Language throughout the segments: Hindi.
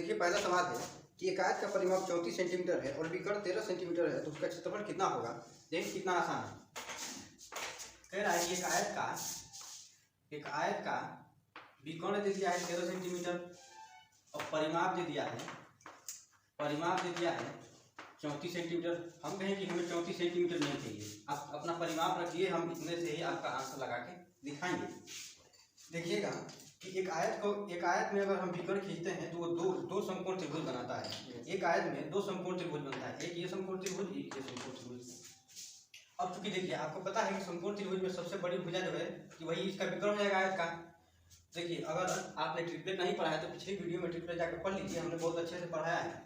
देखिए पहला सवाल है कि एक आयत का परिमाप 34 सेंटीमीटर है और विकर्ण 13 सेंटीमीटर है, तो उसका क्षेत्रफल कितना होगा। देखिए कितना आसान है। कह रहा है कि एक आयत का विकर्ण दे दिया है 13 सेंटीमीटर और परिमाप दे दिया है 34 सेंटीमीटर। हम कहें कि हमें 34 सेंटीमीटर नहीं चाहिए, आप अपना परिमाप रखिए, हम इतने से ही आपका आंसर लगा के दिखाएंगे। देखिएगा कि एक आयत में अगर हम विकर्ण खींचते हैं तो वो दो समकोण त्रिभुज बनाता है। एक आयत में दो समकोण त्रिभुज बनता है, एक ये समकोण त्रिभुज, एक ये समकोण त्रिभुज। अब चूंकि देखिए आपको पता है कि समकोण त्रिभुज में सबसे बड़ी भुजा जो है कि वही इसका विकर्ण हो जाएगा आयत का। देखिए अगर आपने ट्रिपलेट नहीं पढ़ा है तो पिछली वीडियो में ट्रिपलेट जाकर पढ़ लीजिए, हमने बहुत अच्छे से पढ़ाया है।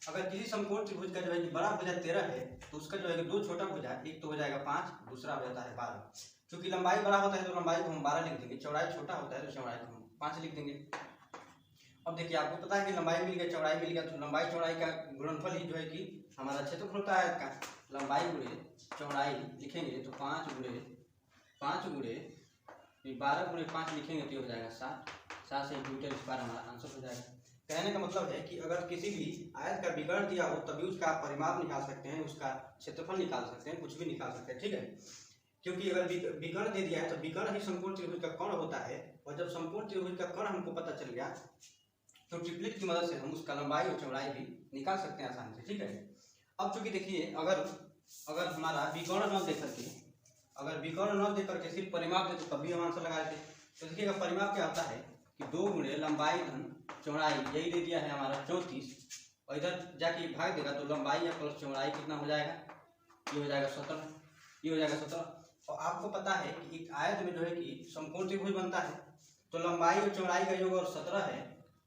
अगर किसी समकोण त्रिभुज का जो है कि बड़ा भुजा 13 है तो उसका जो है दो छोटा भुजा, एक तो हो जाएगा 5, दूसरा हो जाता है 12। क्योंकि लंबाई बड़ा होता है तो लंबाई को हम 12 लिख देंगे, चौड़ाई छोटा होता है तो चौड़ाई को हम 5 लिख देंगे। अब देखिए आपको पता है कि लंबाई मिल गया, चौड़ाई मिल गया, तो लंबाई चौड़ाई का गुणनफल ही जो है कि हमारा क्षेत्रफल होता है का। लंबाई गुणे चौड़ाई लिखेंगे तो 5 गुणे 12 गुणे 5 लिखेंगे तो हो जाएगा 7 सेंटीमीटर स्क्वायर हमारा आंसर हो जाएगा। कहने का मतलब है कि अगर किसी भी आयत का विकर्ण दिया हो तभी उसका परिमाप निकाल सकते हैं, उसका क्षेत्रफल निकाल सकते हैं, कुछ भी निकाल सकते हैं, ठीक है। क्योंकि अगर विकर्ण दे दिया है तो विकर्ण ही समकोण त्रिभुज का कर्ण होता है, और जब समकोण त्रिभुज का कर्ण हमको पता चल गया तो ट्रिपलेट की मदद से हम उसका लंबाई और चौड़ाई भी निकाल सकते हैं आसानी से, ठीक है। अब चूंकि देखिए अगर हमारा विकर्ण न देकर के सिर्फ परिमाप दे तो तभी हम आंसर लगा देते। तो देखिएगा परिमाप क्या होता है कि 2 गुणे लंबाई धन चौड़ाई, यही दे दिया है हमारा 34, और इधर जाके भाग देगा तो लंबाई या प्लस चौड़ाई कितना हो जाएगा, ये हो जाएगा 17। और आपको पता है कि एक आयत में जो है कि समकोण त्रिभुज बनता है तो लंबाई और चौड़ाई का योग और 17 है,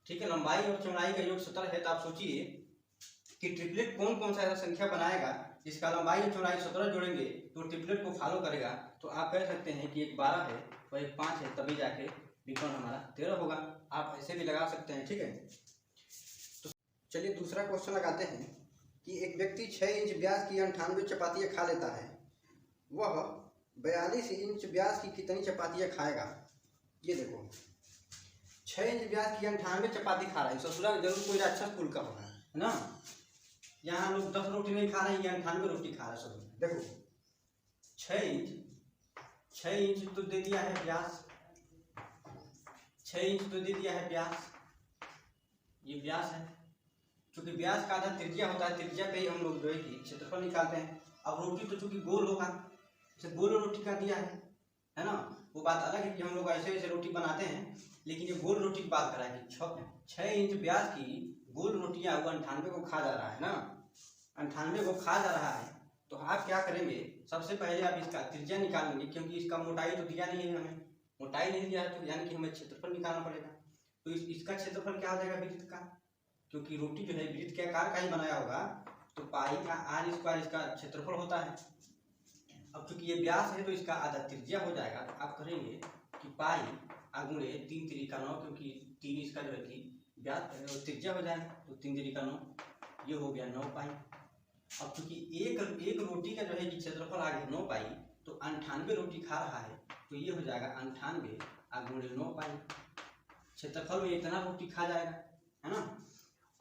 ठीक है। लंबाई और चौड़ाई का योग 17 है, तो आप सोचिए कि ट्रिपलेट कौन सा ऐसा संख्या बनाएगा जिसका लंबाई और चौड़ाई 17 जोड़ेंगे तो ट्रिपलेट को फॉलो करेगा। तो आप कह सकते हैं कि एक 12 है और एक 5 है, तभी जाके विकर्ण हमारा 13 होगा। आप ऐसे भी लगा सकते हैं, ठीक है। तो चलिए दूसरा क्वेश्चन लगाते हैं कि एक व्यक्ति 6 इंच व्यास की 98 चपातियाँ खा लेता है, वह 42 इंच व्यास की कितनी चपातियाँ खाएगा। ये देखो 6 इंच व्यास की 98 चपाती खा रहा है, ससुरा जरूर कोई राक्षस कुल का होगा, है ना। यहाँ हम लोग 10 रोटी नहीं खा रहे हैं, 98 रोटी खा रहे हैं सब। देखो 6 इंच तो दे दिया है व्यास, 6 इंच तो दे दिया है व्यास, ये व्यास है। चूंकि व्यास का आधा त्रिज्या होता है, त्रिज्या पे ही हम लोग जो है कि क्षेत्रफल निकालते हैं। अब रोटी तो चूंकि गोल होगा, जैसे गोल रोटी का दिया है ना, वो बात अलग है कि हम लोग ऐसे रोटी बनाते हैं, लेकिन ये गोल रोटी की बात करा है कि 6 इंच व्यास की गोल रोटियां वो 98 को खा जा रहा है ना, 98 को खा जा रहा है। तो आप क्या करेंगे, सबसे पहले आप इसका त्रिज्या निकाल लेंगे, क्योंकि इसका मोटाई तो दिया नहीं है, हमें मोटाई नहीं दिया है, तो यानी कि हमें क्षेत्रफल निकालना पड़ेगा। तो इसका क्षेत्रफल क्या हो जाएगा वृत्त का, क्योंकि रोटी जो है वृत्त के आकार का ही बनाया होगा, तो पाई का आर स्क्वायर इसका क्षेत्रफल होता है। अब चूंकि ये व्यास है तो इसका आधा त्रिज्या हो जाएगा, तो आप करेंगे कि पाई गुणे 3 3 का 9, क्योंकि 3 इसका जो है कि व्यास त्रिज्या हो जाएगा, तो 3 3 का 9, ये हो गया 9 पाई। अब चूंकि एक रोटी का जो है कि क्षेत्रफल आ गया 9 पाई, तो 98 रोटी खा रहा है, तो ये हो जाएगा 98 गुणे 9 पाई। क्षेत्रफल में इतना रोटी खा जाएगा, है ना।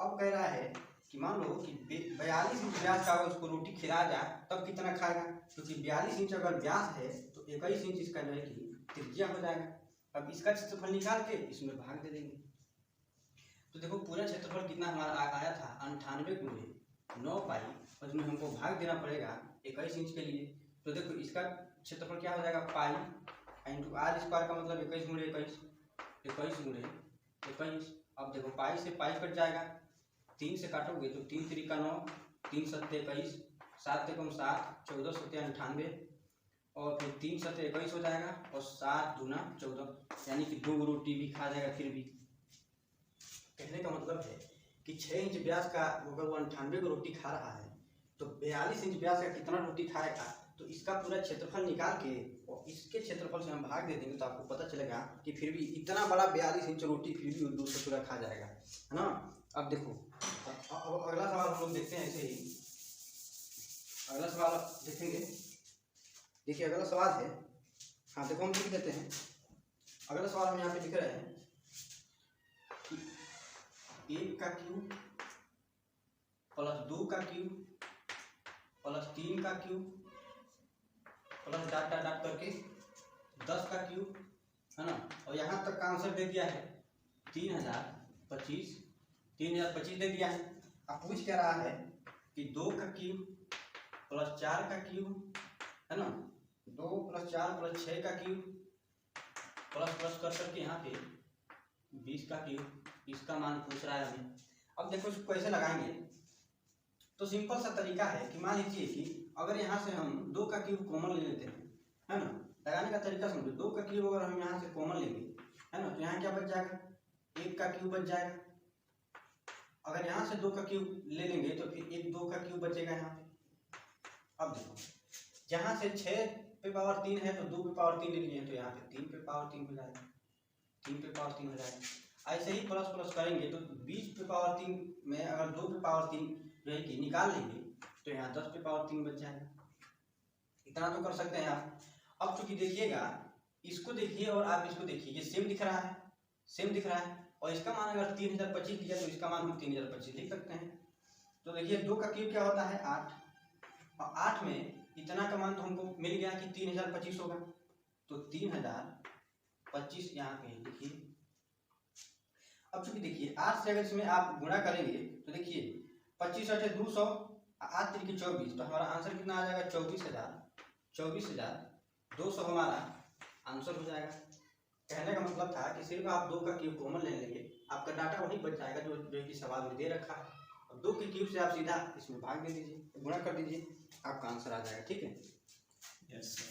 अब कह रहा है कि मान लो कि 42 इंच व्यास का अगर उसको रोटी खिलाया जाए तब कितना खाएगा, क्योंकि 42 इंच अगर व्यास है तो 21 इंच इसका जो है कि त्रिज्या हो जाएगा। अब इसका क्षेत्रफल निकाल के इसमें भाग दे देंगे, तो देखो पूरा क्षेत्रफल कितना हमारा आया था 98 गुणे 9 पाई, और इसमें हमको भाग देना पड़ेगा 21 इंच के लिए। तो देखो इसका क्षेत्रफल क्या हो जाएगा, पाई इंटू आर स्क्वायर का मतलब 21 गुणे 21 गुणे 21। अब देखो पाई से पाई कट जाएगा, 3 से काटोगे तो 3 3 का 9, 3 7 21, 7 त्रिकोण 7, 14 7 98, और फिर 3 7 21 हो जाएगा, और 7 दूना 14, यानी कि 2 रोटी भी खा जाएगा। फिर भी कहने का मतलब है कि 6 इंच व्यास का अगर वो 98 को रोटी खा रहा है तो 42 इंच व्यास का कितना रोटी खाएगा। तो इसका पूरा क्षेत्रफल निकाल के और इसके क्षेत्रफल से हम भाग दे देंगे, तो आपको पता चलेगा कि फिर भी इतना बड़ा 42 इंच रोटी फिर भी 200 पूरा खा जाएगा, है ना। अब देखो अब अगला सवाल हम लोग देखते हैं, ऐसे ही अगला सवाल देखेंगे। देखिए अगला सवाल है, हाँ देखो हम लिख देते हैं। अगला सवाल हम यहाँ पे लिख रहे हैं कि 1 का क्यूब प्लस 2 का क्यूब प्लस 3 का cube plus dot dot dot करके 10 का क्यूब, है ना। और यहाँ तक का आंसर दे दिया है 3025 दे दिया है। अब पूछ क्या रहा है कि 2 का क्यूब प्लस 4 का क्यूब, है ना, 2 प्लस 4 प्लस 6 का क्यूब प्लस प्लस कर करके यहाँ पे 20 का क्यूब, इसका मान पूछ रहा है हमें। अब देखो इसको कैसे लगाएंगे, तो सिंपल सा तरीका है कि मान लीजिए कि अगर यहाँ से हम 2 का क्यूब कॉमन ले लेते हैं, है ना, लगाने का तरीका समझो। 2 का क्यूब अगर हम यहाँ से कॉमन लेंगे, है ना, तो यहाँ क्या बच जाएगा, 1 का क्यूब बच जाएगा। अगर यहाँ से 2 का क्यूब ले लेंगे तो फिर 2 का क्यूब बचेगा यहाँ पे। अब देखो जहाँ से 6 पे पावर 3 है तो 2 पे पावर 3 ले लीजिए, तो यहाँ पे 3 पे पावर 3 हो जाएगा, 3 पे पावर 3 हो जाएगा। ऐसे ही प्लस प्लस करेंगे तो 20 पे पावर 3 में अगर 2 पे पावर 3 जो है कि निकाल लेंगे तो यहाँ 10 पे पावर 3 बच जाएगा। इतना तो कर सकते हैं आप। अब चूंकि देखिएगा, इसको देखिए और आप इसको देखिए, ये सेम दिख रहा है, सेम दिख रहा है। और इसका मान अगर 3025 दिया तो इसका मान हम 3025 लिख सकते हैं। तो देखिए 2 का क्यूब क्या होता है 8, और 8 में इतना का मान तो हमको मिल गया कि 3025 होगा, तो 3025 यहाँ पे लिखिए। अब चूंकि देखिए 8 से अगर इसमें आप गुणा करेंगे तो देखिए 25 8 200, 8 3 24, तो हमारा आंसर कितना आ जाएगा 24,200 हमारा आंसर हो जाएगा। कहने का मतलब था कि सिर्फ आप 2 का क्यूब कॉमन ले लेंगे, आपका डाटा वही बच जाएगा जो कि सवाल में दे रखा है। और 2 के क्यूब से आप सीधा इसमें भाग दे दीजिए, गुणा कर दीजिए, आपका आंसर आ जाएगा। ठीक है, यस सर।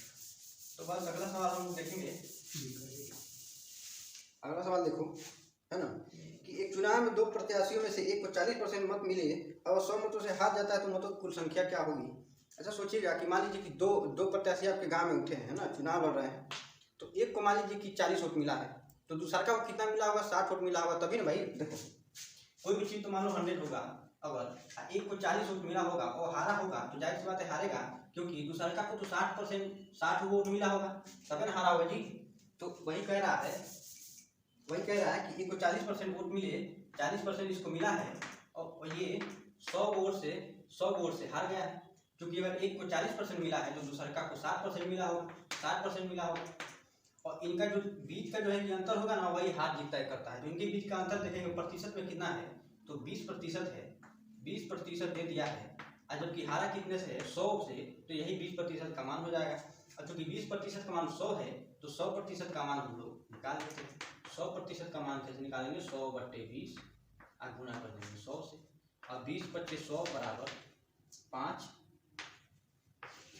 तो बस अगला सवाल हम देखेंगे। अगला सवाल देखो, है ना, कि एक चुनाव में 2 प्रत्याशियों में से एक को 40% मत मिले और 100 मतों से हार जाता है तो मतों की कुल संख्या क्या होगी। अच्छा सोचिएगा कि मान लीजिए कि दो प्रत्याशी आपके गांव में उठे हैं, है ना, चुनाव लड़ रहे हैं, तो एक को मान लीजिए कि 40 वोट मिला है, तो दूसरा को कितना मिला होगा, 60 वोट मिला होगा, तभी ना भाई। देखो कोई भी चीज तो मान लो 100 होगा, अगर एक को 40 वोट मिला होगा और हारा होगा तो जाहिर सी बात है हारेगा, क्योंकि दूसरा को तो 60 वोट मिला होगा, तभी ना हारा होगा जी। तो वही कह रहा है कि एक को 40% वोट मिले, 40% इसको मिला है और ये 100 वोट से हार गया है। क्योंकि अगर एक को 40% मिला है तो दूसरा को 60% मिला होगा, 60% मिला होगा, और इनका जो बीच का जो है कि अंतर होगा ना, वही हार जीत तय करता है। तो इनके बीच का अंतर देखेंगे प्रतिशत में कितना है, तो 20% है, 20% दे दिया है। और जबकि हारा कितने से है, 100 से, तो यही 20% का मान हो जाएगा। और चूंकि 20% का मान 100 है तो 100% का मान हम लोग निकाल देते हैं। 100% का मान कैसे निकालेंगे, 100/20 और गुणा कर देंगे 100 से, और 20/100 बराबर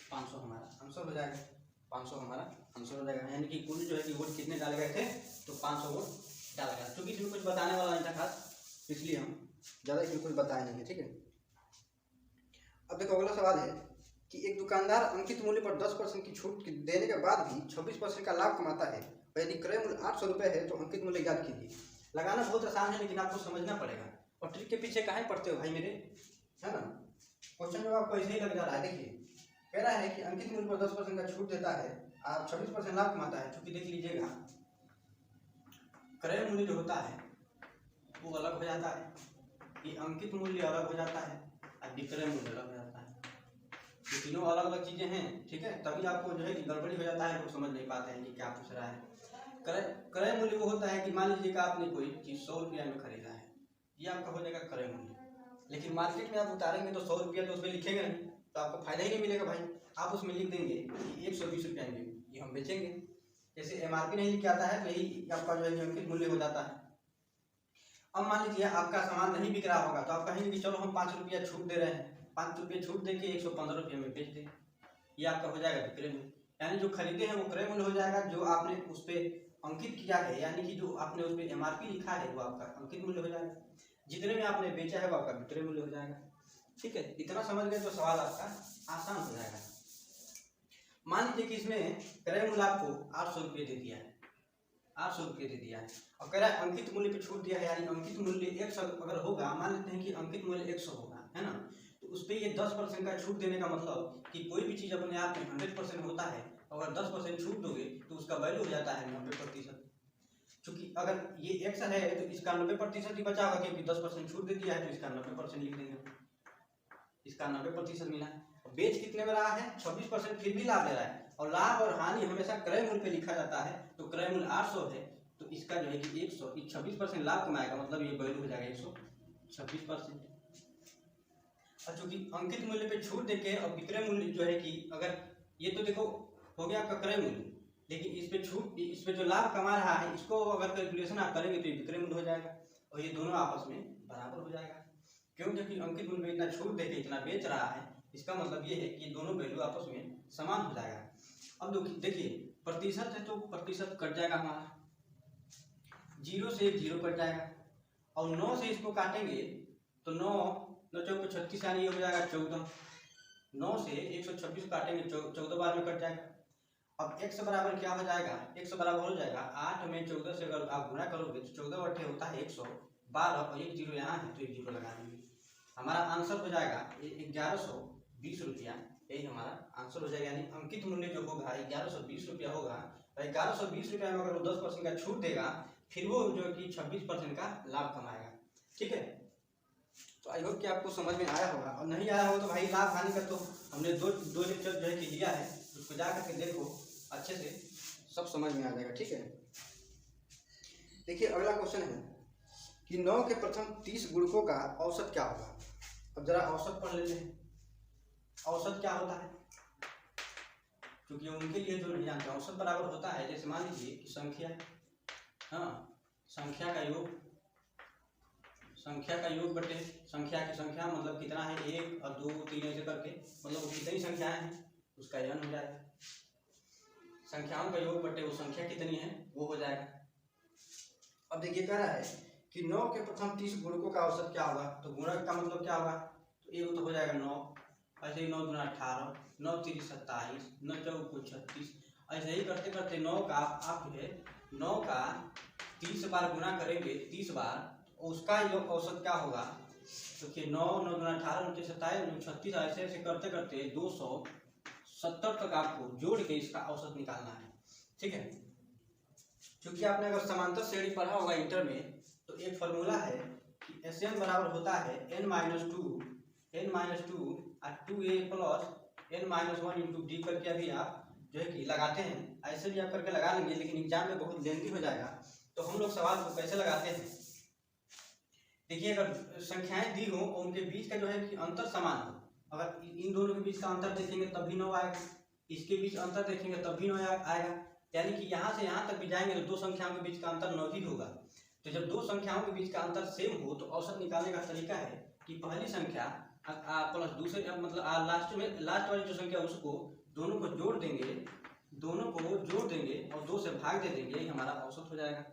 500 हमारा आंसर हो जाएगा। 500 हमारा आंसर हो जाएगा, यानी कि कुल जो है कि वोट कितने डाले गए थे, तो 500 वोट डाला गया। क्योंकि इसमें कुछ बताने वाला नहीं था खास, इसलिए हम ज़्यादा इसमें कुछ बताए नहीं है। ठीक है, अब देखो अगला सवाल है कि एक दुकानदार अंकित मूल्य पर 10% की छूट देने के बाद भी 26% का लाभ कमाता है, और यदि क्रय मूल्य 800 रुपये है तो अंकित मूल्य ज्ञात कीजिए। लगाना बहुत आसान है, लेकिन आपको समझना पड़ेगा। और ट्रिक के पीछे काहे पढ़ते हो भाई मेरे, है ना। क्वेश्चन जब आपको ऐसे ही लग जा रहा है, देखिए कह रहा है कि अंकित मूल्य पर 10% का छूट देता है, आप 26% लाभ कमाता है। चूंकि देख लीजिएगा क्रय मूल्य जो होता है वो अलग हो जाता है, ये अंकित मूल्य अलग हो जाता है और विक्रय मूल्य अलग हो जाता है। ये तीनों अलग अलग चीजें हैं, ठीक है। तभी आपको जो है कि गड़बड़ी हो जाता है, लोग समझ नहीं पाते हैं कि क्या पूछ रहा है। क्रय मूल्य वो होता है कि मान लीजिए कि आपने कोई चीज 100 रुपया में खरीदा है, ये आपका हो जाएगा क्रय मूल्य। लेकिन मार्केट में आप उतारेंगे तो 100 रुपया तो उसमें लिखेंगे नहीं, तो आपको फायदा ही नहीं मिलेगा भाई। आप उसमें लिख देंगे कि 120 रुपया में ये हम बेचेंगे। जैसे MRP नहीं लिखा आता है तो यही आपका जो है अंकित मूल्य हो जाता है। अब मान लीजिए आपका सामान नहीं बिक रहा होगा, तो आप कहेंगे कि चलो हम 5 रुपया छूट दे रहे हैं, 5 रुपये छूट दे के 115 रुपये में बेच दें, ये आपका हो जाएगा विक्रय मूल्य। यानी जो खरीदे हैं वो क्रय मूल्य हो जाएगा, जो आपने उस पर अंकित किया है यानी कि जो आपने उस पर MRP लिखा है वो आपका अंकित मूल्य हो जाएगा, जितने में आपने बेचा है वो आपका विक्रय मूल्य हो जाएगा। ठीक है, इतना समझ गए तो सवाल आपका आसान हो जाएगा। मान लीजिए कि इसमें क्रय मूल्य आपको 800 रुपये दे दिया है, 800 रुपये दे दिया है, और कह रहा है अंकित मूल्य पे छूट दिया है, यानी अंकित मूल्य 100 अगर होगा, मान लेते हैं कि अंकित मूल्य 100 होगा, है ना, तो उस पर ये 10% का छूट देने का मतलब कि कोई भी चीज़ अपने आप में 100% होता है, अगर 10% छूट दोगे तो उसका वैल्यू हो जाता है 90%। चूंकि अगर ये x है तो इसका 90% ही बचा होगा, क्योंकि 10% छूट दे दिया है तो इसका 90% लिख देंगे, इसका 90% मिला। बेच कितने में रहा है? 26%, फिर भी लाभ ले रहा है। और लाभ और हानि हमेशा क्रय मूल्य पे लिखा जाता है, तो क्रय मूल्य 800 है, तो इसका जो है कि 100 26% लाभ कमाएगा, मतलब ये वैल्यू हो जाएगा 126%। और चूंकि अंकित मूल्य पे छूट देके और विक्रय मूल्य जो है कि अगर ये तो देखो हो गया आपका क्रय मूल्य, लेकिन इस पे छूट, इस पे जो लाभ कमा रहा है इसको अगर कैलकुलेशन आप करेंगे तो विक्रय मूल्य हो जाएगा, और ये दोनों आपस में बराबर हो जाएगा। क्यों? क्योंकि अंकित मूल्य पे इतना छूट देके इतना बेच रहा है, इसका मतलब ये है कि ये दोनों वैल्यू आपस में समान हो जाएगा। अब देखिए प्रतिशत है तो प्रतिशत कट जाएगा हमारा, 0 से 0 कट जाएगा, और 9 से इसको काटेंगे तो 9 चौक 36 यानी ये हो जाएगा 14। 9 से 126 काटेंगे 14 बार में कट जाएगा। अब x बराबर क्या हो जाएगा? x बराबर हो जाएगा 8 में 14 से अगर आप गुणा करोगे तो 14 बटे होता है 112, और एक जीरो यहाँ है तो एक जीरो लगा देंगे, हमारा आंसर हो जाएगा 1120 रुपया। यही हमारा आंसर हो जाएगा, यानी अंकित मूल्य जो होगा 1120 रुपया होगा। 1120 रुपया में अगर वो 10% का छूट देगा, फिर वो जो कि 26% का लाभ कमाएगा। ठीक है, तो आई होप कि आपको समझ में आया होगा, और नहीं आया हो तो भाई लाभ हानि का तो हमने दो लेक्चर जो है कि दिया है, उसको जा करके देखो, अच्छे से सब समझ में आ जाएगा। ठीक है, देखिए अगला क्वेश्चन है कि 9 के प्रथम 30 गुणकों का औसत क्या होगा। अब जरा औसत पढ़ लेते हैं, औसत क्या होता है, क्योंकि उनके लिए जो नहीं जानते, औसत बराबर होता है, जैसे मान लीजिए कि संख्या, हाँ संख्या का योग, संख्या का योग बटे संख्या की संख्या, मतलब कितना है 1 और 2 3 ऐसे करके, मतलब वो कितनी संख्याएं हैं उसका n हो जाएगा। संख्याओं का योग बटे वो संख्या कितनी है वो हो जाएगा। अब देखिए कह रहा है कि 9 के प्रथम 30 गुणकों का औसत क्या होगा, तो गुणक का मतलब क्या होगा, तो ये तो हो जाएगा 9, ऐसे ही 9 दूना 18, 9 तीन 27, 9 चौक 36, ऐसे ही करते करते 9 का आप जो है 9 का 30 बार गुणा करेंगे, 30 बार, उसका जो औसत क्या होगा, क्योंकि 9 9 दूना 18, 9 27, 36, ऐसे ऐसे करते करते 270 तक आपको जोड़ के इसका औसत निकालना है। ठीक है, क्योंकि आपने अगर समांतर श्रेणी पढ़ा होगा इंटर में, तो एक फॉर्मूला है कि Sn बराबर होता है n-2 और 2a plus n-1 into D करके अभी आप जो है कि लगाते हैं, ऐसे भी आप करके लगा लेंगे, लेकिन एग्जाम में बहुत लेंथी हो जाएगा, तो हम लोग सवाल को कैसे लगाते हैं। देखिए अगर संख्याएं दी हो और उनके बीच का जो है कि अंतर समान हो, अगर इन दोनों के बीच का अंतर देखेंगे तब भी 9 आएगा, इसके बीच अंतर देखेंगे तब भी 9 आएगा, यानी कि यहाँ से यहाँ तक भी जाएंगे तो दो संख्याओं के बीच का अंतर 9 ही होगा। तो जब दो संख्याओं के बीच का अंतर सेम हो तो औसत निकालने का तरीका है कि पहली संख्या प्लस दूसरे, मतलब लास्ट वाली जो संख्या उसको दोनों को जोड़ देंगे, और 2 से भाग दे देंगे, यही हमारा औसत हो जाएगा।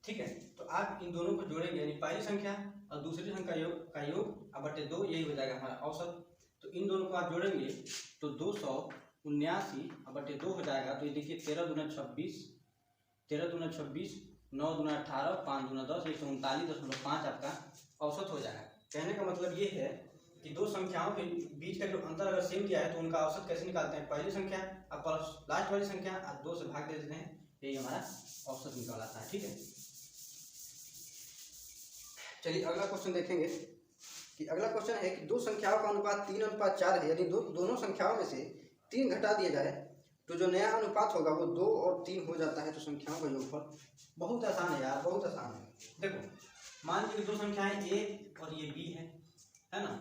ठीक है, तो आप इन दोनों को जोड़ेंगे, यानी पहली संख्या और दूसरी संख्या का योग अब बटे 2, यही हो जाएगा हमारा औसत। तो इन दोनों को आप जोड़ेंगे तो 279 अब बटे 2 हो जाएगा। तो ये देखिए 13 दूना 26, 9 दूना 18, 5 दूना 10, 139.5 आपका औसत हो जाएगा। कहने का मतलब ये है कि दो संख्याओं के बीच का जो अंतर अगर सेम दिया है तो उनका औसत कैसे निकालते हैं, पहली संख्या और प्लस लास्ट वाली संख्या और 2 से भाग दे देते हैं, यही हमारा औसत निकाल आता है। ठीक है, चलिए अगला क्वेश्चन देखेंगे कि अगला क्वेश्चन है कि दो संख्याओं का अनुपात 3:4 है, यानी दोनों संख्याओं में से 3 घटा दिया जाए तो जो नया अनुपात होगा वो 2 और 3 हो जाता है। तो संख्याओं का योगफल बहुत आसान है यार, बहुत आसान है। देखो मान लीजिए दो संख्याएं a और ये b है ना,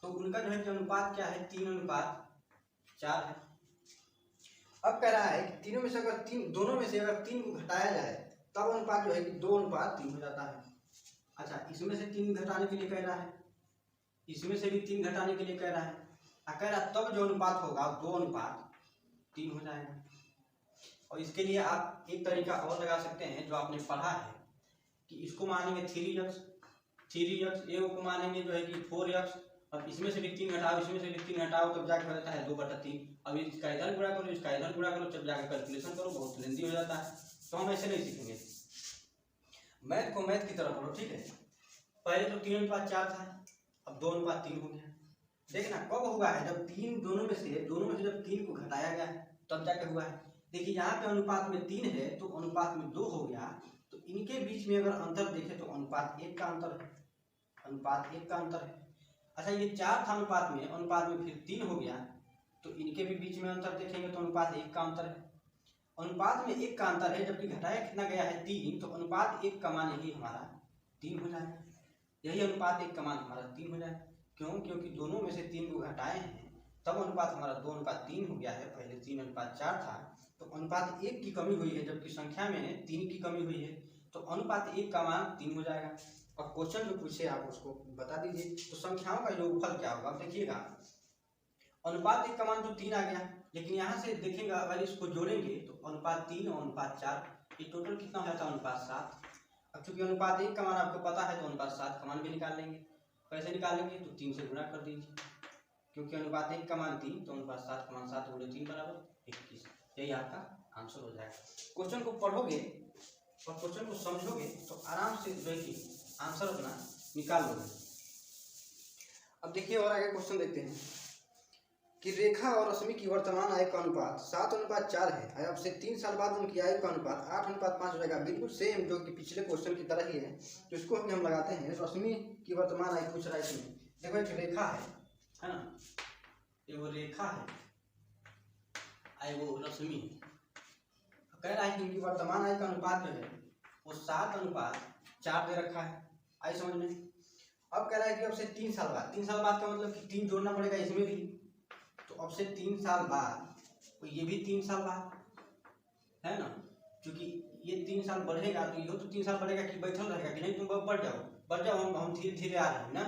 तो उनका जो है कि अनुपात क्या है, 3:4 है। अब कह रहा है कि तीनों में से अगर दोनों में से अगर 3 को घटाया जाए तब अनुपात जो है कि 2:3 हो जाता है। अच्छा, इसमें से 3 घटाने के लिए कह रहा है, इसमें से भी 3 घटाने के लिए कह रहा है, कह रहा तब जो अनुपात होगा 2:3 हो जाएगा। और इसके लिए आप एक तरीका और लगा सकते हैं जो आपने पढ़ा है कि इसको मानेंगे 3x, ए को मानेंगे जो है कि 4x, अब इसमें से भी 3 घटाओ, इसमें से भी 3 घटाओ, तब जाकर रहता है 2/3। अब इसका इधर गुणा करो, इसका इधर गुणा करो, जब जाकर कैलकुलेशन करो, बहुत लेंदी हो जाता है। तो हम ऐसे नहीं सीखेंगे, मैथ को मैथ की तरह पढ़ो। ठीक है, पहले तो 3:4 था, अब 2:3 हो गया। देखना कब हुआ है, जब दोनों में से जब 3 को घटाया गया है तब जाकर हुआ है। देखिए यहाँ पे अनुपात में 3 है तो अनुपात में 2 हो गया, तो इनके बीच में अगर अंतर देखें तो अनुपात 1 का अंतर है, अनुपात 1 का अंतर है। अच्छा ये 4 था अनुपात में फिर 3 हो गया, तो इनके भी बीच में अंतर देखेंगे तो अनुपात 1 का अंतर है। अनुपात में 1 का अंतर है, जबकि घटाया कितना गया है 3, तो अनुपात 1 का मान यही हमारा 3 हो जाएगा। यही अनुपात 1 का मान हमारा 3 हो जाएगा। क्यों? क्योंकि दोनों में से 3 को घटाए हैं तब अनुपात हमारा 2:3 हो गया है। पहले 3:4 था तो अनुपात 1 की कमी हुई है, जबकि संख्या में 3 की कमी हुई है, तो अनुपात 1 का मान 3 हो जाएगा। और क्वेश्चन जो पूछे आप उसको बता दीजिए। तो संख्याओं का योगफल क्या होगा? देखिएगा अनुपात 1 का मान तो 3 आ गया, लेकिन यहाँ से देखेंगे अगर इसको जोड़ेंगे तो अनुपात 3 और अनुपात 4, ये टोटल कितना हो जाता है? अनुपात 7। अब चूंकि अनुपात 1 का मान आपको पता है तो अनुपात 7 का मान भी निकाल लेंगे। कैसे निकालेंगे? तो 3 से गुणा कर दीजिए, क्योंकि अनुपात 1 का मान 3 तो अनुपात 7 का मान 7 × 3 = 21। यही आपका आंसर हो जाएगा। क्वेश्चन को पढ़ोगे और क्वेश्चन को समझोगे तो आराम से जो है कि आंसर अपना निकाल लोगे। अब देखिए और आगे क्वेश्चन देखते हैं कि रेखा और रश्मि की वर्तमान आयु का अनुपात 7:4 है। अब से 3 साल बाद उनकी आयु का अनुपात 8:5 हो जाएगा। बिल्कुल सेम जो कि पिछले क्वेश्चन की तरह ही है, तो इसको हम लगाते हैं। रश्मि की वर्तमान आयु पूछ रहा है इसमें। देखो एक रेखा है ना, ये वो रेखा है, आयु वो रश्मि कह रहा है कि इनकी वर्तमान आयु का अनुपात जो है वो 7:4 दे रखा है। आई समझ में? अब कह रहा है कि अब से 3 साल बाद, 3 साल बाद का मतलब कि 3 जोड़ना पड़ेगा इसमें भी, तो अब से 3 साल बाद तो ये भी 3 साल बाद है ना, क्योंकि ये 3 साल बढ़ेगा तो ये तो 3 साल बढ़ेगा कि बैठल रहेगा कि नहीं? तुम बढ़ जाओ हम धीरे धीरे आ रहे हैं ना।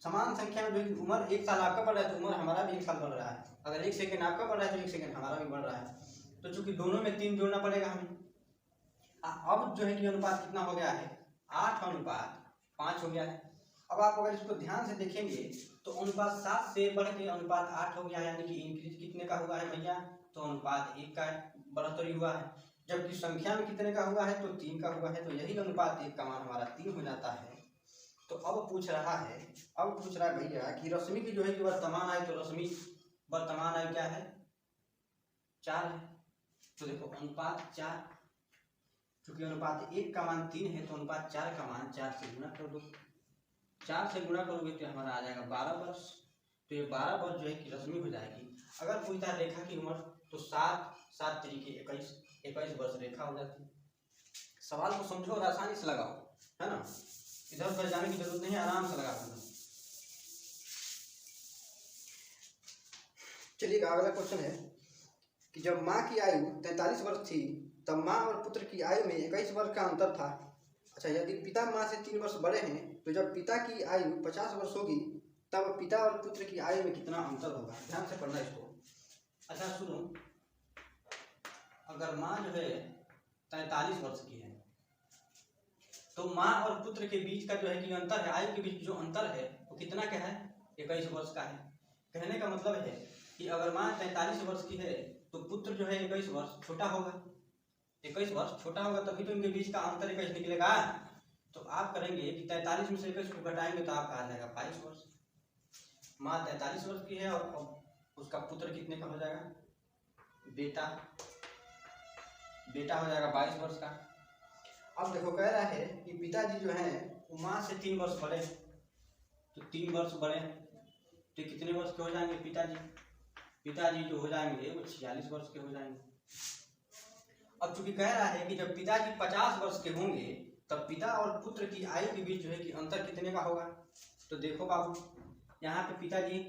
समान संख्या में जो उम्र 1 साल आपका बढ़ रहा है तो उम्र हमारा भी 1 साल बढ़ रहा है। अगर 1 सेकंड आपका बढ़ रहा है तो 1 सेकंड हमारा भी बढ़ रहा है, तो चूंकि दोनों में 3 जोड़ना पड़ेगा हमें। अब जो है कि अनुपात कितना हो गया है? 8:5 हो गया है। अब आप अगर इसको ध्यान से देखेंगे तो अनुपात 7 से बढ़ के अनुपात 8 हो गया है, यानी कि इंक्रीज कितने का हुआ है भैया? तो अनुपात 1 का बढ़ोतरी हुआ है। जबकि संख्या में कितने का हुआ है? तो 3 का हुआ है, तो यही अनुपात 1 का मान हमारा 3 हो जाता है। तो अब पूछ रहा है भैया कि रश्मि की जो है कि वर्तमान आयु, तो रश्मि वर्तमान आयु क्या है? 4 है। तो देखो अनुपात 4, क्योंकि अनुपात 1 का मान 3 है तो अनुपात 4 का मान 4 से गुणा कर दो। 4 से गुणा करोगे तो हमारा आ जाएगा 12 वर्ष। तो ये 12 वर्ष जो है कि रश्मि हो जाएगी। अगर पूछता है रेखा की उम्र तो 7 तरीके 21 वर्ष रेखा हो जाती है। सवाल को समझो और आसानी से लगाओ, है ना, इधर उधर जाने की जरूरत नहीं है, आराम से लगा दो। चलिए अगला क्वेश्चन है कि जब माँ की आयु 43 वर्ष थी तब माँ और पुत्र की आयु में 21 वर्ष का अंतर था। अच्छा, यदि पिता माँ से 3 वर्ष बड़े हैं तो जब पिता की आयु 50 वर्ष होगी तब पिता और पुत्र की आयु में कितना अंतर होगा? ध्यान से पढ़ना इसको। अच्छा सुनो, अगर माँ जो है 43 वर्ष की है तो माँ और पुत्र के बीच का जो है कि अंतर है, आयु के बीच जो अंतर है वो कितना क्या है? 21 वर्ष का है। कहने का मतलब है कि अगर माँ 43 वर्ष की है तो पुत्र जो है 21 वर्ष छोटा होगा। 21 वर्ष छोटा होगा तभी तो इनके बीच का अंतर 21 निकलेगा। तो आप करेंगे कि 43 में से 21 को घटाएंगे तो आपका आ जाएगा 22 वर्ष। माँ 43 वर्ष की है और उसका पुत्र कितने का हो जाएगा? बेटा हो जाएगा 22 वर्ष का। अब देखो कह रहा है कि पिताजी जो है वो माँ से 3 वर्ष बड़े, तो 3 वर्ष बड़े तो कितने वर्ष के हो जाएंगे? पिताजी जो हो जाएंगे वो 46 वर्ष के हो जाएंगे। अब चूंकि कह रहा है कि जब पिताजी 50 वर्ष के होंगे तब पिता और पुत्र की आयु के बीच जो है कि अंतर कितने का होगा? तो देखो बाबू, यहाँ पे पिताजी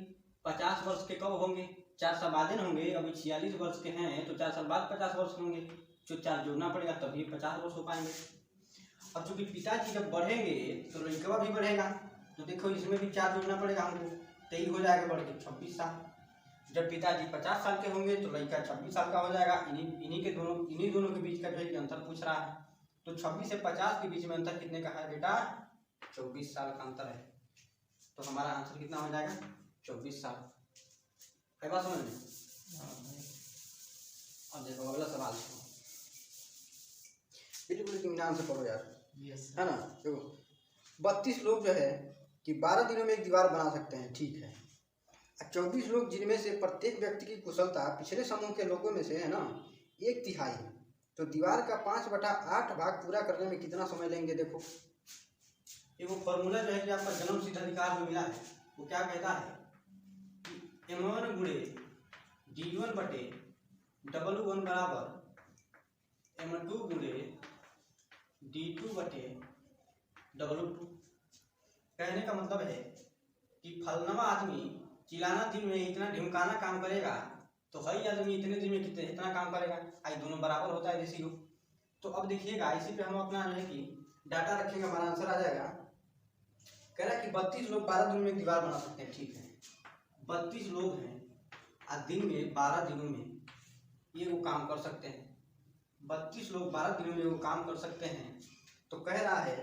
50 वर्ष के कब होंगे? 4 साल बाद होंगे। अभी 46 वर्ष के हैं तो 4 साल बाद 50 वर्ष होंगे, जो 4 जोड़ना पड़ेगा तभी 50 वर्ष हो पाएंगे। अब चूंकि पिताजी जब बढ़ेंगे तो लड़का भी बढ़ेगा, तो देखो इसमें भी 4 जोड़ना पड़ेगा हमको, तो ये हो जाएगा बढ़ के 26 साल। जब पिताजी 50 साल के होंगे तो लड़का 26 साल का हो जाएगा। इन्हीं दोनों के बीच का जो है कि अंतर पूछ रहा है। तो 26 से 50 के बीच में अंतर कितने का है बेटा? 24 साल का अंतर है। तो हमारा आंसर कितना हो जाएगा? 24 साल। है बात समझ में? अब देखो अगला सवाल, बिल्कुल इत्मीनान से पढ़ो यार, है ना। देखो 32 लोग जो है कि 12 दिनों में एक दीवार बना सकते हैं, ठीक है। 24 लोग जिनमें से प्रत्येक व्यक्ति की कुशलता पिछले समूह के लोगों में से, है ना, 1/3, तो दीवार का 5/8 भाग पूरा करने में कितना समय लेंगे? देखो ये वो फॉर्मूला जो है कि आपका जन्म सिद्ध अधिकार जो मिला है वो क्या कहता है कि m1 गुणे d1 बटे w1 बराबर m2 गुणे d2 बटे w2। कहने का मतलब है कि फलनवा आदमी चिलाना दिन में इतना ढिमकाना काम करेगा तो हई आदमी इतने दिन में कितने इतना काम करेगा, आई दोनों बराबर होता है रेशियो। तो अब देखिएगा इसी पे हम अपना जो है कि डाटा रखेंगे, हमारा आंसर आ जाएगा। कह रहा है कि 32 लोग 12 दिन में दीवार बना सकते हैं। ठीक है, 32 लोग हैं और दिन में 12 दिनों में ये वो काम कर सकते हैं। 32 लोग 12 दिनों में वो काम कर सकते हैं। तो कह रहा है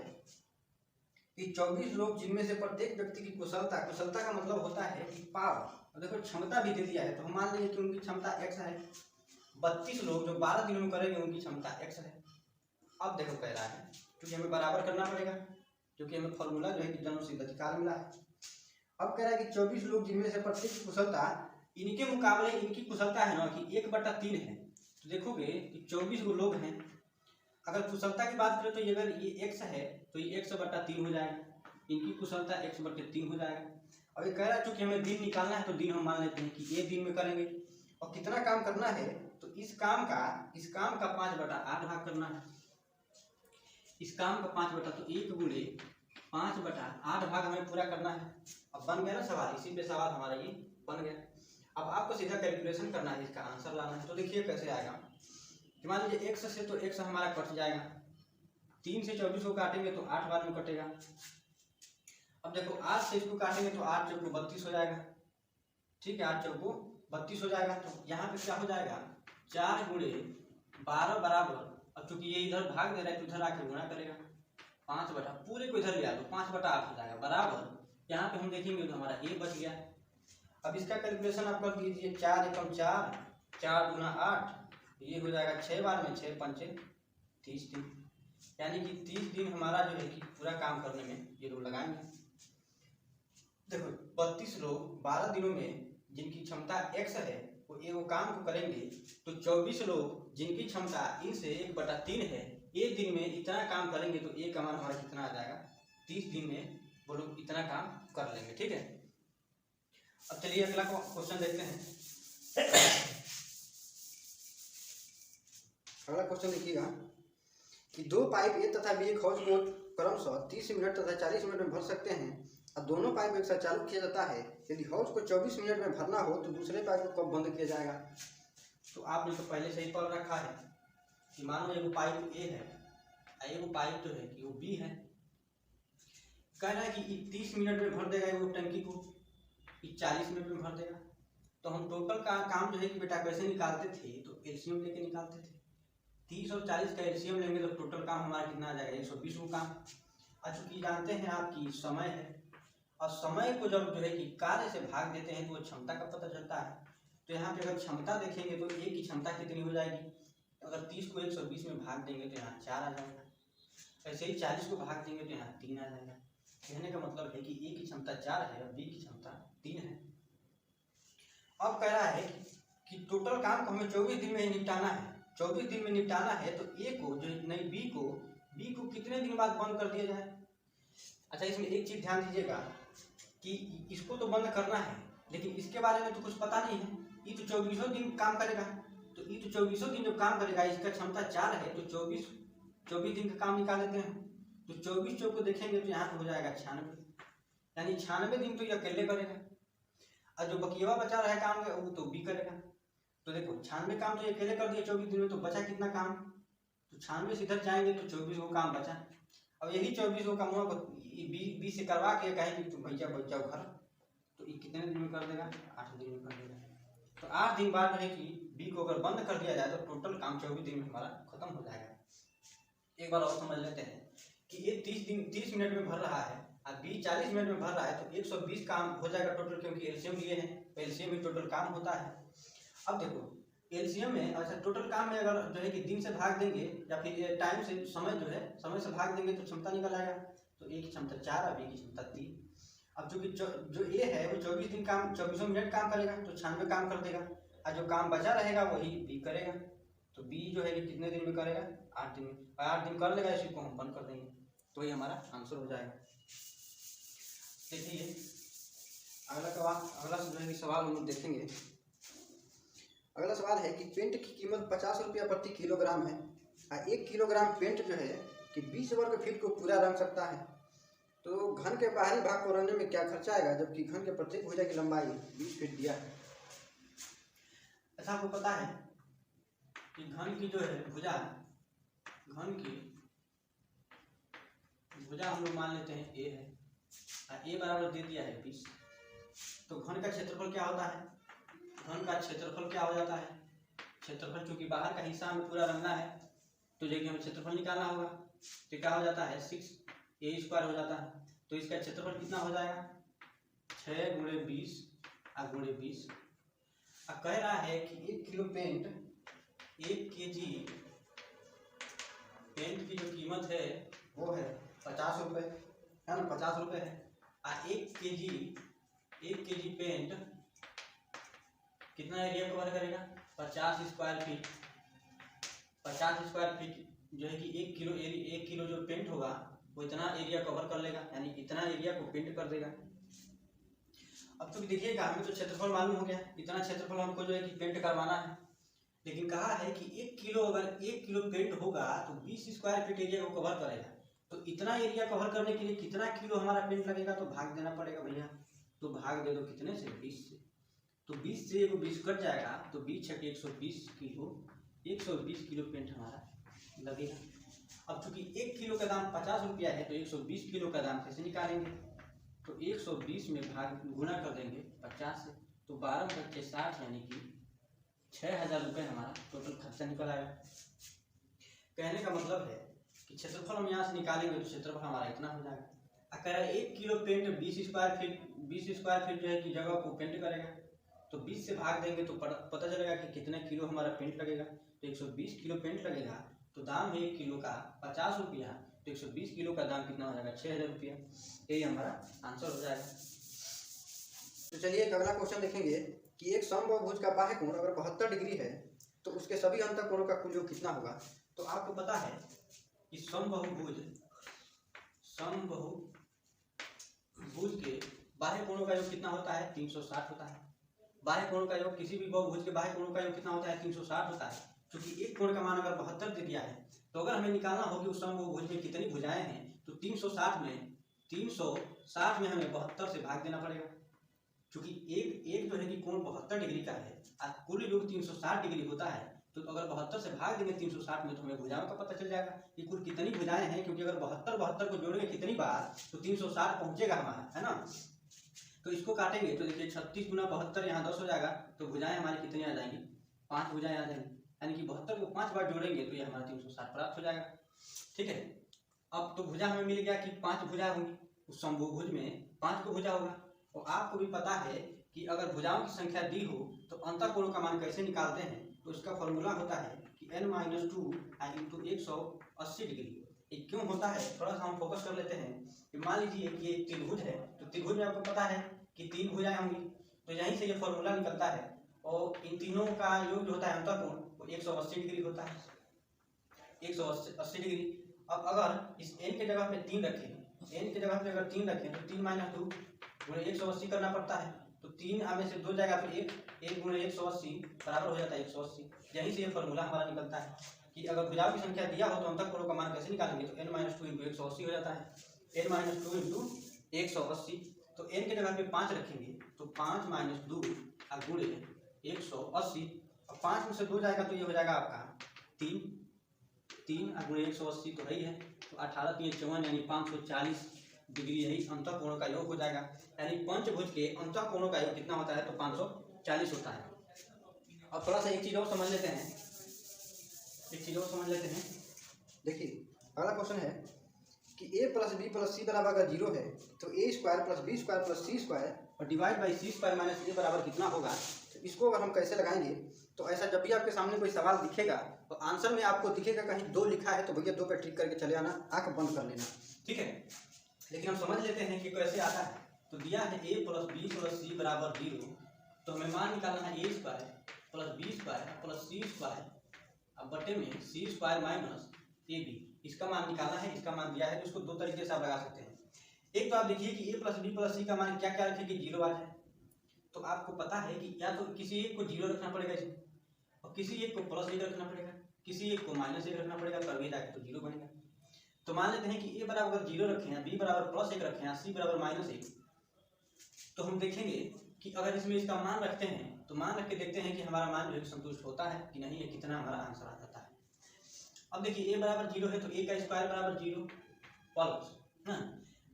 कि 24 लोग जिनमें से प्रत्येक व्यक्ति की कुशलता का मतलब होता है कि पावर, और देखो क्षमता भी दे दिया है तो हम मान लेंगे कि उनकी क्षमता x है। 32 लोग जो 12 दिनों में करेंगे उनकी क्षमता x है। अब देखो कह रहा है क्योंकि हमें बराबर करना पड़ेगा, क्योंकि हमें फॉर्मूला जो है कि जन्म सिद्ध अधिकार मिला है। अब कह रहा है कि 24 लोग जिनमें से प्रत्येक की कुशलता, इनके मुकाबले इनकी कुशलता है ना कि 1/3 है। तो देखोगे कि 24 लोग हैं, अगर कुशलता की बात करें तो ये अगर ये x है तो ये x/3 हो जाएगा, इनकी कुशलता x/3 हो जाएगा। अब ये कह रहा है चूंकि हमें दिन निकालना है तो दिन हम मान लेते हैं कि एक दिन में करेंगे और कितना काम करना है तो इस काम का 5/8 भाग करना है। इस काम का 5 तो 1 गुणे 5/8 भाग हमें पूरा करना है। अब बन गया ना सवाल, इसी पे सवाल हमारा ये बन गया। अब आपको सीधा कैलकुलेशन करना है, इसका आंसर लाना है। तो देखिए कैसे आएगा कि मान लीजिए x से तो x हमारा कट जाएगा, 3 से 24 को काटेंगे तो 8 बार में कटेगा। अब देखो 8 से इसको काटेंगे तो 8 चौको 32 हो जाएगा। ठीक है, 8 चौको 32 हो जाएगा। तो यहाँ पे क्या हो जाएगा 4 गुणे 12 बराबर, अब चूंकि ये इधर भाग दे रहा है तो इधर आके गुणा करेगा 5 बटा, पूरे को इधर ले आ दो 5/8 हो जाएगा बराबर। यहाँ पे हम देखेंगे तो हमारा a बच गया। अब इसका कैलकुलेशन आप कर दीजिए, 4 एकम 4, 4 गुना 8, ये हो जाएगा 6 बार में 6 पंचे 30 दिन, यानी कि 30 दिन हमारा जो है कि पूरा काम करने में ये लोग लगाएंगे। देखो 32 लोग 12 दिनों में जिनकी क्षमता x है वो काम को करेंगे, तो 24 लोग जिनकी क्षमता इनसे 1/3 है एक दिन में इतना काम करेंगे, तो एक का मान हमारा कितना आ जाएगा 30 दिन में वो लोग इतना काम कर लेंगे। ठीक है, अब चलिए अगला क्वेश्चन देखते हैं। अगला क्वेश्चन देखिएगा कि 2 पाइप A तथा B एक हौज को क्रमशः 30 मिनट तथा 40 मिनट में भर सकते हैं और दोनों पाइप एक साथ चालू किया जाता है। यदि हौज को 24 मिनट में भरना हो तो दूसरे पाइप को कब बंद किया जाएगा? तो आपने तो पहले से ही पढ़ रखा है कि मानो एगो पाइप A है और एगो पाइप जो है कि वो B है। कह रहा है कि 30 मिनट में भर देगा एगो टंकी को, 40 मिनट में भर देगा। तो हम टोटल का काम जो है कि बेटा कैसे निकालते थे, तो एलसीएम लेके निकालते थे। 30 और 40 का एलसीएम लेंगे तो टोटल काम हमारा कितना आ जाएगा 120 को काम। चूंकि जानते हैं आपकी समय है, और समय को जब जो है कि कार्य से भाग देते हैं तो वो क्षमता का पता चलता है। तो यहाँ पे अगर क्षमता देखेंगे तो A की क्षमता कितनी हो जाएगी, अगर 30 को 120 में भाग देंगे तो यहाँ 4 आ जाएगा, ऐसे ही 40 को भाग देंगे तो यहाँ 3 आ जाएगा। कहने का मतलब है कि A की क्षमता 4 है और B की क्षमता 3 है। अब कह रहा है कि टोटल काम को हमें 24 दिन में ही निपटाना है। 24 दिन में निपटाना है तो A को जो नहीं B को कितने दिन बाद बंद कर दिया जाए। अच्छा, इसमें एक चीज ध्यान दीजिएगा कि इसको तो बंद करना है लेकिन इसके बारे में तो कुछ पता नहीं है। ये तो 24 दिन काम करेगा, तो ये तो 24 दिन जो काम करेगा इसका क्षमता 4 है, तो 24 दिन का काम निकाल देते हैं। तो 24 चौक को देखेंगे तो यहाँ पे हो जाएगा 96, यानी 96 दिन तो ये अकेले करेगा और जो बकिया बचा रहा है काम का वो तो B करेगा। तो देखो 96 काम तो ये अकेले कर दिया 24 दिन में, तो बचा कितना काम, तो 96 से इधर जाएंगे तो 24 को काम बचा। अब यही 24 को कामों को B से करवा के कहेंगे तुम भैया बच जाओ घर, तो ये कितने दिन में कर देगा 8 दिन में कर देगा। तो 8 दिन बाद है कि B को अगर बंद कर दिया जाए तो टोटल काम 24 दिन में हमारा खत्म हो जाएगा। एक बार और समझ लेते हैं कि ये 30 मिनट में भर रहा है और B 40 मिनट में भर रहा है, तो 120 काम हो जाएगा टोटल, क्योंकि एलसीएम लिए हैं, एलसीएम में टोटल काम होता है। अब देखो एलसीएम में अच्छा टोटल काम में अगर जो है कि दिन से भाग देंगे या फिर टाइम से समय से भाग देंगे तो क्षमता निकल आएगा। तो A की क्षमता 4 और B की क्षमता 3। अब जो A है वो 24 मिनट काम करेगा तो 96 काम कर देगा और जो काम बचा रहेगा वही B करेगा। तो तो बी जो है कि कितने दिन में करेगा, 8 दिन में, और 8 दिन कर लेगा, इसी को हम बंद कर देंगे, तो ये हमारा आंसर हो जाएगा। देखिए अगला जो है कि सवाल हम लोग देखेंगे। अगला सवाल है कि पेंट की कीमत 50 रुपया प्रति किलोग्राम है और 1 किलोग्राम पेंट जो है कि 20 वर्ग फीट को पूरा रंग सकता है। तो घन के बाहरी भाग को रंगने में क्या खर्चा आएगा, जबकि घन के प्रत्येक भुजा की लंबाई 20 फीट दिया है। ऐसा आपको पता है कि घन की जो है भुजा, घन की भुजा हम लोग मान लेते हैं ए है और ए बराबर दे दिया है 20। तो घन का क्षेत्रफल क्या होता है, घन का क्षेत्रफल क्या हो जाता है, क्षेत्रफल चूंकि बाहर का हिस्सा में पूरा रंगना है तो जो कि हमें क्षेत्रफल निकालना होगा, तो क्या हो जाता है 6a² हो जाता है। तो इसका क्षेत्रफल कितना हो जाएगा 6 × 20 × 20। अब कह रहा है कि 1 किलो पेंट, 1 kg पेंट की जो कीमत है वो है 50 रुपये, है ना, 50 रुपये है। और 1 kg पेंट कितना एरिया कवर करेगा 50 स्क्वायर फीट। 50 स्क्वायर फीट जो है कि 1 किलो जो पेंट होगा वो इतना एरिया कवर कर लेगा, यानी इतना एरिया को पेंट कर देगा। अब तो देखिएगा हमें तो क्षेत्रफल मालूम हो गया, इतना क्षेत्रफल हमको जो है कि पेंट करवाना है, लेकिन कहा है कि 1 किलो, अगर 1 किलो पेंट होगा तो 20 स्क्वायर फीट एरिया को कवर करेगा। तो इतना एरिया कवर करने के लिए कितना किलो हमारा पेंट लगेगा, तो भाग देना पड़ेगा भैया। तो भाग दे दो कितने से, 20 से। तो 20 से 20 कट जाएगा, तो 20 × 120 किलो, 120 किलो पेंट हमारा लगेगा। अब चूंकि 1 किलो का दाम 50 रुपया है तो 120 किलो का दाम कैसे निकालेंगे, तो 120 में भाग गुना कर देंगे 50 से, तो 12 × 5 = 60, यानी कि 6000 रुपये हमारा टोटल खर्चा निकल आएगा। कहने का मतलब है कि क्षेत्रफल हम यहाँ से निकालेंगे तो क्षेत्रफल हमारा इतना हो जाएगा। अगर 1 किलो पेंट 20 स्क्वायर फीट जो है कि जगह को पेंट करेगा, तो 20 से भाग देंगे तो पता चलेगा कि कितने किलो हमारा पेंट लगेगा। तो 120 किलो पेंट लगेगा, तो दाम है 1 किलो का 50 रुपया, तो 120 किलो का दाम कितना हो जाएगा 6000 रुपया। यही हमारा आंसर हो जाएगा। तो चलिए एक अगला क्वेश्चन देखेंगे कि एक समबाहुभुज का बाह्य कोण अगर 72 डिग्री है तो उसके सभी अंतःकोणों का कुल योग कितना होगा। तो आपको पता है कि समबाहुभुज के बाह्य कोणों का योग कितना होता है 360 होता है। बाह्य कोण का योग, किसी भी बहुभुज के बाह्य कोणों का योग कितना होता है 360 होता है। क्योंकि एक कोण का मान अगर 72 दे दिया है तो अगर हमें निकालना हो कि उस समबाहुभुज में कितनी भुजाएं हैं, तो 360 में हमें 72 से भाग देना पड़ेगा। क्योंकि एक जो है कि कोण 72 डिग्री का है और कुल योग 360 डिग्री होता है, तो अगर 72 से भाग देंगे 360 में तो हमें भुजाओं का पता चल जाएगा कि कुल कितनी भुजाएं हैं। क्योंकि अगर 72 को जोड़ेंगे कितनी बार तो 360 पहुंचेगा हमारा, है ना। तो इसको काटेंगे तो देखिए 36 × 72 यहाँ 10 हो जाएगा, तो भुजाएं हमारी कितनी आ जाएंगी 5 भुजाएं आ जाएंगी, यानी कि 72 को 5 बार जोड़ेंगे तो ये हमारा 360 प्राप्त हो जाएगा। ठीक है, अब तो भुजा हमें मिल गया कि 5 भुजा होंगी, उस समबाहुभुज में 5 को भुजा होगा। और आपको भी पता है कि अगर भुजाओं की संख्या दी हो तो अंतःकोणों का मान कैसे निकालते हैं, तो उसका फॉर्मूला होता है कि n - 2 × 180 डिग्री। ये क्यों होता है थोड़ा सा हम फोकस कर लेते हैं कि मान लीजिए कि ये त्रिभुज है, तो त्रिभुज में आपको पता है कि 3 भुजाएं होंगी, तो यहीं से ये फॉर्मूला निकलता है। और इन तीनों का योग जो होता है अंतःकोण वो 180 डिग्री होता है, 180 डिग्री। अब अगर इस n के जगह पे 3 रखें, n के जगह पे अगर 3 रखें तो 3 - 2 × 180 करना पड़ता है। तो 3 में से 2 जाएगा, फिर 1 × 180 बराबर हो जाता है 180। यहीं से ये फॉर्मूला हमारा निकलता है कि अगर भुजाओं की संख्या दिया हो तो अंतःकोणों का मान कैसे निकालेंगे, तो n - 2 × 180 हो जाता है, n - 2 × 180। तो n के जगह पे 5 रखेंगे तो 5 - 2 × 180, और 5 में से 2 जाएगा तो ये हो जाएगा आपका 3 × 180 तो वही है, तो 18 × 3 = 54, यानी 540 डिग्री यही अंतःकोणों का योग हो जाएगा। यानी पंचभुज के अंतःकोणों का योग कितना होता है, तो 540 होता है। अब थोड़ा सा एक चीज और समझ लेते हैं, देखिए अगला क्वेश्चन है कि a + b + c बराबर अगर 0 है तो a² + b² + c² और डिवाइड बाई c² - a बराबर कितना होगा। तो इसको अगर हम कैसे लगाएंगे, तो ऐसा जब भी आपके सामने कोई सवाल दिखेगा तो आंसर में आपको दिखेगा कहीं 2 लिखा है तो भैया 2 पे टिक करके चले आना, आंख बंद कर लेना। ठीक है, लेकिन हम समझ लेते हैं कि कैसे आता है। तो दिया है a + b + c बराबर 0, तो हमें मान निकालना है a² + b² + c² अब बटे में सी स्क्वायर माइनस ए बी, इसका मान निकालना है, इसका मान दिया है, तो इसको दो तरीके से आप लगा सकते हैं। एक तो आप देखिए कि ए प्लस बी प्लस सी का मान क्या क्या रखें कि 0 आ जाए, तो आपको पता है कि या तो किसी एक को 0 रखना पड़ेगा इसमें, और किसी एक को प्लस 1 रखना पड़ेगा, किसी एक को माइनस 1 रखना पड़ेगा, तब ये जाके तो 0 बनेगा। तो मान लेते हैं कि ए बराबर 0 रखें हैं, बी बराबर प्लस 1 रखें हैं, सी बराबर माइनस 1, तो हम देखेंगे कि अगर इसमें इसका मान रखते हैं तो मान रख के देखते हैं कि हमारा मान जो है संतुष्ट होता है कि नहीं, है कितना हमारा आंसर आ जाता है। अब देखिए ए बराबर 0 है तो ए का स्क्वायर बराबर 0 प्लस ना,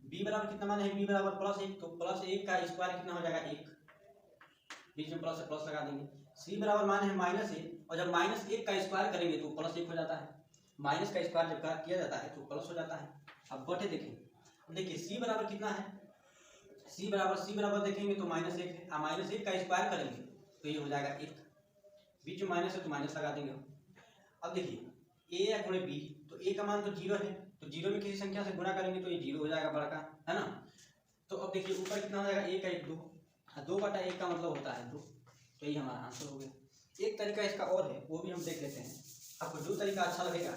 बी बराबर कितना मान है, बी बराबर प्लस 1, तो प्लस 1 का स्क्वायर कितना हो जाएगा 1, बीच में प्लस से प्लस लगा देंगे। सी बराबर मान है माइनस 1, और जब माइनस 1 का स्क्वायर करेंगे तो प्लस 1 हो जाता है, माइनस का स्क्वायर जब किया जाता है तो प्लस हो जाता है। अब बटे देखें, अब देखिए सी बराबर कितना है, सी बराबर देखेंगे तो माइनस 1 है, माइनस 1 का स्क्वायर करेंगे तो ये हो जाएगा 1, बीच में माइनस है तो माइनस लगा देंगे। अब देखिए ए या गुणे बी, तो ए का मान तो 0 है, तो 0 में किसी संख्या से गुणा करेंगे तो ये 0 हो जाएगा बड़ा का, है ना। तो अब देखिए ऊपर कितना हो जाएगा, 1 का 1 2, 2 बटा 1 का मतलब होता है 2, तो ये हमारा आंसर हो गया। एक तरीका इसका और है, वो भी हम देख लेते हैं, आपको जो तरीका अच्छा लगेगा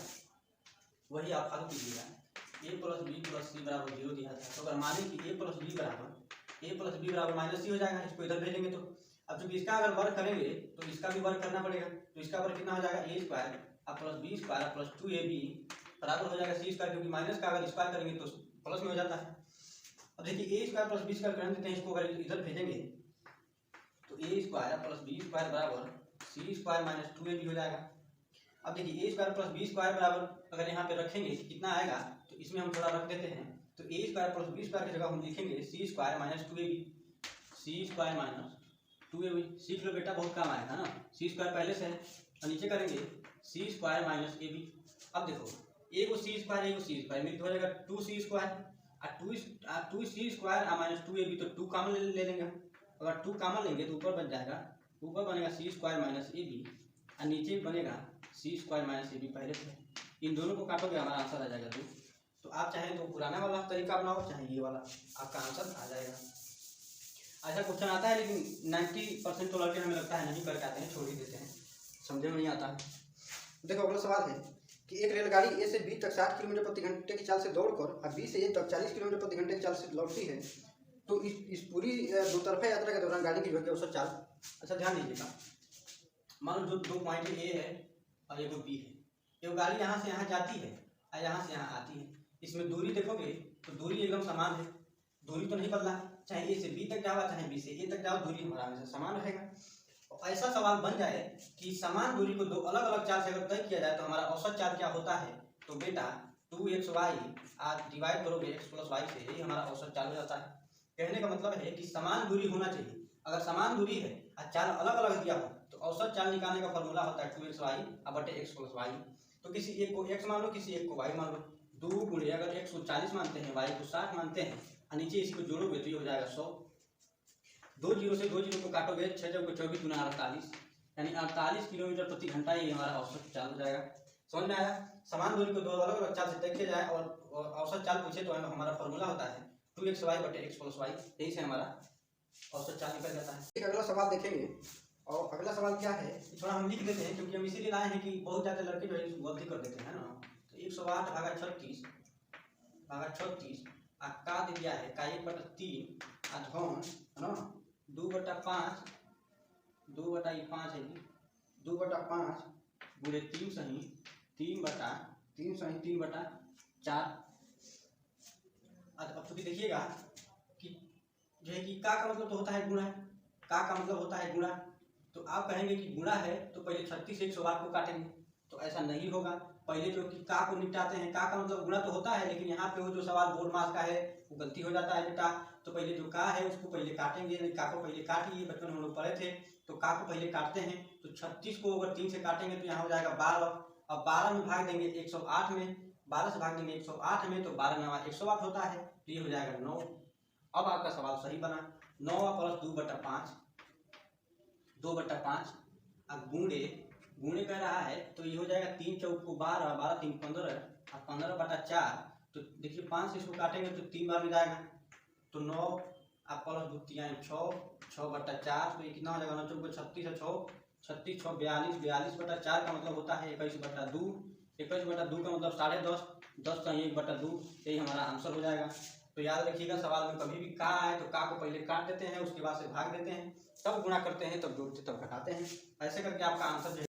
वही आप फॉलो कीजिएगा। ए प्लस बी प्लस सी बराबर 0 दिया था, तो अगर माने कि ए प्लस बी बराबर माइनस सी हो जाएगा, इसको इधर भेजेंगे तो अब जब इसका अगर वर्क करेंगे तो इसका भी वर्क करना पड़ेगा, तो इसका वर्क कितना हो जाएगा, A square plus B square plus 2ab बराबर हो जाएगा सी स्क्वायर, क्योंकि माइनस का अगर स्क्वायर करेंगे तो प्लस में हो जाता है। अब देखिए ए स्क्वायर प्लस बी स्क्वायर कर देते हैं, इसको अगर इधर भेजेंगे तो ए स्क्वायर प्लस बी स्क्वायर बराबर सी स्क्वायर माइनस 2ab हो जाएगा। अब देखिए ए स्क्वायर प्लस बी स्क्वायर बराबर अगर यहाँ पे रखेंगे कितना आएगा, तो इसमें हम थोड़ा रख देते हैं, तो ए स्क्वायर प्लस बी स्क्वायर की जगह हम लिखेंगे सी स्क्वायर माइनस 2ab, सीख लो बेटा, बहुत काम आएगा ना। सी स्क्वायर पहले से है, और नीचे करेंगे सी स्क्वायर माइनस ए बी। अब देखो ए को सी स्क्वायर मिलकर हो जाएगा 2c स्क्वायर, और 2c स्क्वायर माइनस 2ab, तो 2 कॉमन ले लेंगे। अगर 2 कॉमन लेंगे तो ऊपर बन जाएगा, ऊपर बनेगा सी स्क्वायर माइनस ए बी, और नीचे बनेगा सी स्क्वायर माइनस ए बी पहले से। इन दोनों को काटोगे हमारा आंसर आ जाएगा 2। तो आप चाहें तो पुराना वाला तरीका अपनाओ, चाहे ये वाला, आपका आंसर आ जाएगा। ऐसा क्वेश्चन आता है लेकिन 90% तो लड़के हमें लगता है नहीं करके आते हैं, छोड़ ही देते हैं, समझे में नहीं आता। देखो अगला सवाल है कि एक रेलगाड़ी ए से बी तक 60 किलोमीटर प्रति घंटे की चाल से दौड़कर और बी से ए तक 40 किलोमीटर प्रति घंटे की चाल से लौटती है, तो इस पूरी दोतरफा यात्रा के दौरान गाड़ी की वेग औसत चाल। अच्छा ध्यान दीजिएगा, मान लो जो 2 पॉइंट ए है और एगो बी है, एगो गाड़ी यहाँ से यहाँ जाती है और यहाँ से यहाँ आती है, इसमें दूरी देखोगे तो दूरी एकदम समान है, दूरी तो नहीं बदला, चाहे ए से बी तक जाओ चाहे बी से ए तक जाओ, दूरी हमारा हमेशा समान रहेगा। और ऐसा सवाल बन जाए कि समान दूरी को 2 अलग अलग चाल से अगर तय किया जाए तो हमारा औसत चाल क्या होता है, तो बेटा 2xy आज डिवाइड करोगे x प्लस वाई से, यही हमारा औसत चाल हो जाता है। कहने का मतलब है कि समान दूरी होना चाहिए, अगर समान दूरी है और चाल अलग अलग दिया हो तो औसत चाल निकालने का फॉर्मूला होता है 2xy बटे x प्लस वाई। तो किसी एक को x मान लो, किसी एक को y मान लो, 2 गुणे अगर x को 40 मानते हैं, y को 60 मानते हैं, और नीचे इसी को जोड़ोगे तो ये हो जाएगा 100। 2 जीरो से 2 जीरो को काटोगे, 6 जब 24 गुना 48, यानी 48 किलोमीटर प्रति घंटा ये हमारा औसत चाल हो जाएगा। समझ में आया? समान दूरी को 2 अलग अलग चाल से तय किया जाए और औसत चाल पूछे तो हमारा फॉर्मूला होता है 2xy बटे x प्लस वाई, यही से हमारा औसत चाल निकल जाता है। एक अगला सवाल देखेंगे, और अगला सवाल क्या है, थोड़ा हम लिख देते हैं क्योंकि हम इसीलिए लाए हैं कि बहुत ज़्यादा लड़के जो है गलती कर देते हैं ना। तो 108 भागा 36 का दे दिया है का 1/3 धन है ना, 2/5 2/5 है, 2/5 गुणे 3 सही 3/4। अब चूंकि देखिएगा कि जो है कि का मतलब तो होता है गुणा, का मतलब होता है गुणा, तो आप कहेंगे कि गुणा है तो पहले 36 से 108 को काटेंगे, तो ऐसा नहीं होगा। पहले जो कि का को निपटाते हैं, का मतलब गुणा तो होता है, लेकिन यहाँ पे वो जो सवाल बोर्ड मास का है वो गलती हो जाता है बेटा। तो पहले जो का है उसको पहले काटेंगे, नहीं का को पहले काटिए, बचपन में हम लोग पढ़े थे, तो का को पहले काटते हैं। तो 36 को अगर 3 से काटेंगे तो यहाँ हो जाएगा 12, अब 12 में भाग देंगे 108 में, 12 से भाग देंगे 108 में, तो 12 9 108 होता है, तो ये हो जाएगा 9। अब आपका सवाल सही बना, 9 प्लस 2/5 अब गुणे कह रहा है, तो ये हो जाएगा 3 चौक को 12, 12 3 15 और 15/4। तो देखिए 5 से इसको काटेंगे तो 3 बार में जाएगा, तो 9 आप प्लस 2 3 6 6/4, तो ये कितना हो जाएगा 9 चौक 36 और 6 36 6 42, 42/4 का मतलब होता है 21/2, 21/2 का मतलब 10.5, 10 का 1/2, यही हमारा आंसर हो जाएगा। तो याद रखिएगा, सवाल में कभी भी का आए तो का को पहले काट देते हैं, उसके बाद से भाग देते हैं, तब गुणा करते हैं, तब जोड़ते तब घटाते हैं। ऐसे करके आपका आंसर जो है